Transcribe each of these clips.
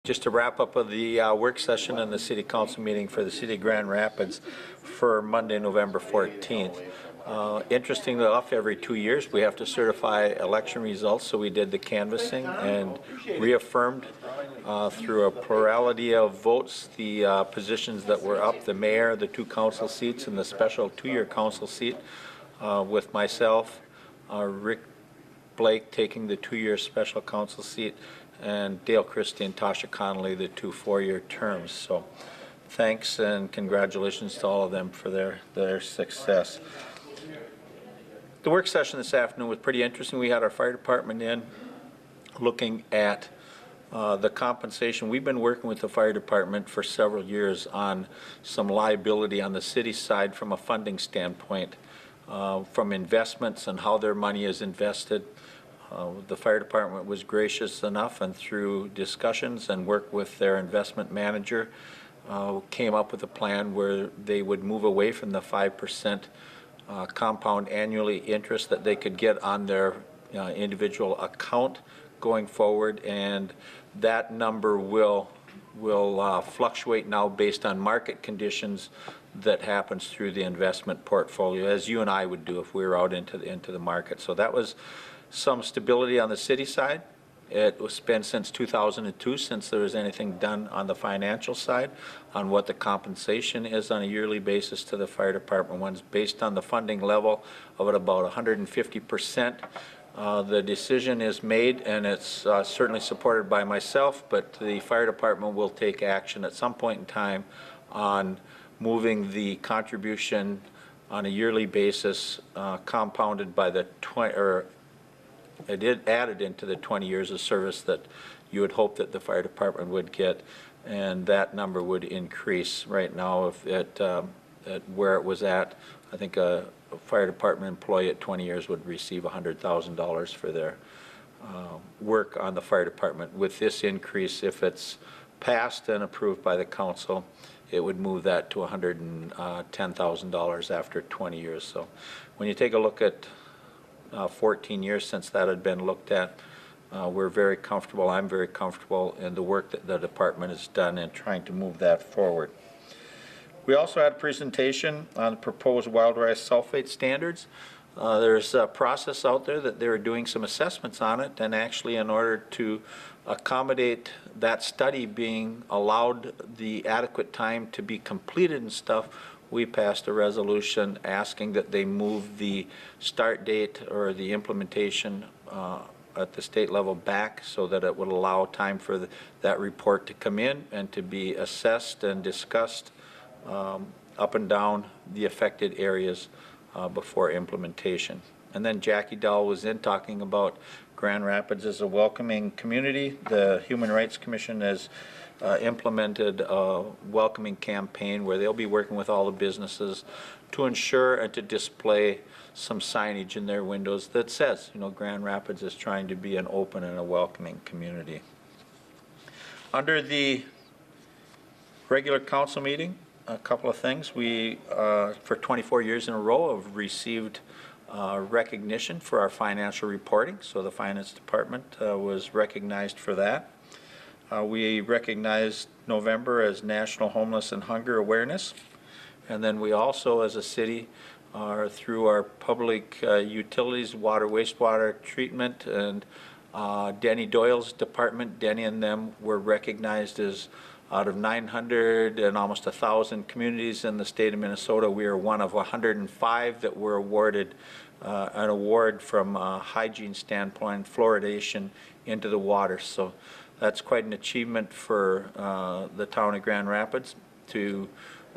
Just a wrap up of the work session and the City Council meeting for the City of Grand Rapids for Monday, November 14th. Interestingly enough, every 2 years we have to certify election results, so we did the canvassing and reaffirmed through a plurality of votes the positions that were up, the mayor, the 2 council seats, and the special 2-year council seat, with myself, Rick Blake taking the 2-year special council seat, and Dale Christie and Tasha Connolly the 2 4-year terms. So thanks and congratulations to all of them for their success. The work session this afternoon was pretty interesting. We had our fire department in looking at the compensation. We've been working with the fire department for several years on some liability on the city side from a funding standpoint, from investments and how their money is invested. The fire department was gracious enough, and through discussions and work with their investment manager, came up with a plan where they would move away from the 5% compound annually interest that they could get on their individual account going forward, and that number will fluctuate now based on market conditions that happens through the investment portfolio, as you and I would do if we were out into the market. So that was some stability on the city side. It was been since 2002 since there was anything done on the financial side on what the compensation is on a yearly basis to the fire department. One's based on the funding level of at about 150%. The decision is made, and it's certainly supported by myself, but the fire department will take action at some point in time on moving the contribution on a yearly basis, compounded by the added into the 20 years of service that you would hope that the fire department would get, and that number would increase. Right now, if at where it was at, I think a fire department employee at 20 years would receive $100,000 for their work on the fire department. With this increase, if it's passed and approved by the council, it would move that to $110,000 after 20 years. So when you take a look at 14 years since that had been looked at, we're very comfortable, I'm very comfortable in the work that the department has done in trying to move that forward. We also had a presentation on proposed wild rice sulfate standards. There's a process out there that they were doing some assessments on it, and actually in order to accommodate that study being allowed the adequate time to be completed and stuff, we passed a resolution asking that they move the start date or the implementation at the state level back so that it would allow time for that report to come in and to be assessed and discussed up and down the affected areas before implementation. And then Jackie Dahl was in talking about Grand Rapids as a welcoming community. The Human Rights Commission has implemented a welcoming campaign where they'll be working with all the businesses to ensure and to display some signage in their windows that says, you know, Grand Rapids is trying to be an open and a welcoming community. Under the regular council meeting, a couple of things. We, for 24 years in a row, have received recognition for our financial reporting. So the finance department was recognized for that. We recognized November as National Homeless and Hunger Awareness. And then we also, as a city, through our public utilities, water, wastewater treatment, and Denny Doyle's department, Denny and them were recognized as, out of 900 and almost 1,000 communities in the state of Minnesota, we are one of 105 that were awarded an award from a hygiene standpoint, fluoridation into the water. So that's quite an achievement for the town of Grand Rapids to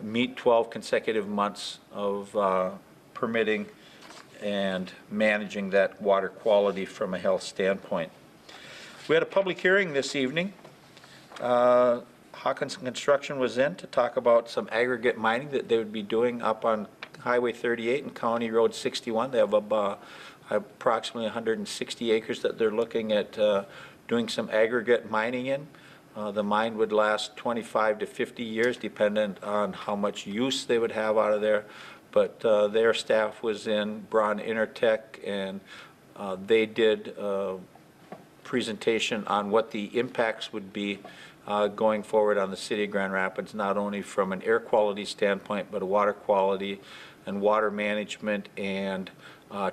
meet 12 consecutive months of permitting and managing that water quality from a health standpoint. We had a public hearing this evening. Hawkinson Construction was in to talk about some aggregate mining that they would be doing up on Highway 38 and County Road 61. They have approximately 160 acres that they're looking at doing some aggregate mining in. The mine would last 25 to 50 years dependent on how much use they would have out of there. But their staff was in, Braun Intertech, and they did a presentation on what the impacts would be going forward on the city of Grand Rapids, not only from an air quality standpoint, but a water quality and water management and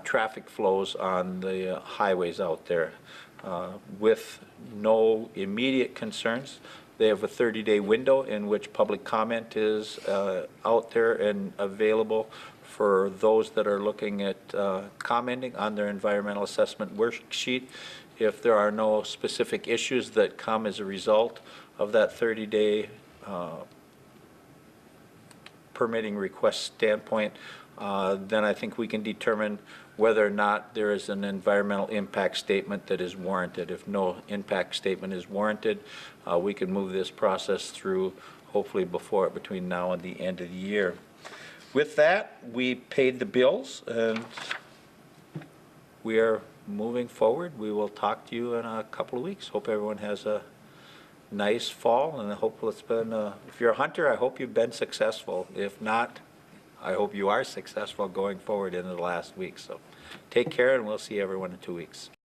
traffic flows on the highways out there. With no immediate concerns. They have a 30-day window in which public comment is out there and available for those that are looking at commenting on their environmental assessment worksheet. If there are no specific issues that come as a result of that 30-day permitting request standpoint, then I think we can determine whether or not there is an environmental impact statement that is warranted. If no impact statement is warranted, we can move this process through hopefully between now and the end of the year. With that, we paid the bills and we are moving forward. We will talk to you in a couple of weeks. Hope everyone has a nice fall, and I hope it's been, if you're a hunter, I hope you've been successful. If not, I hope you are successful going forward into the last week. So take care, and we'll see everyone in 2 weeks.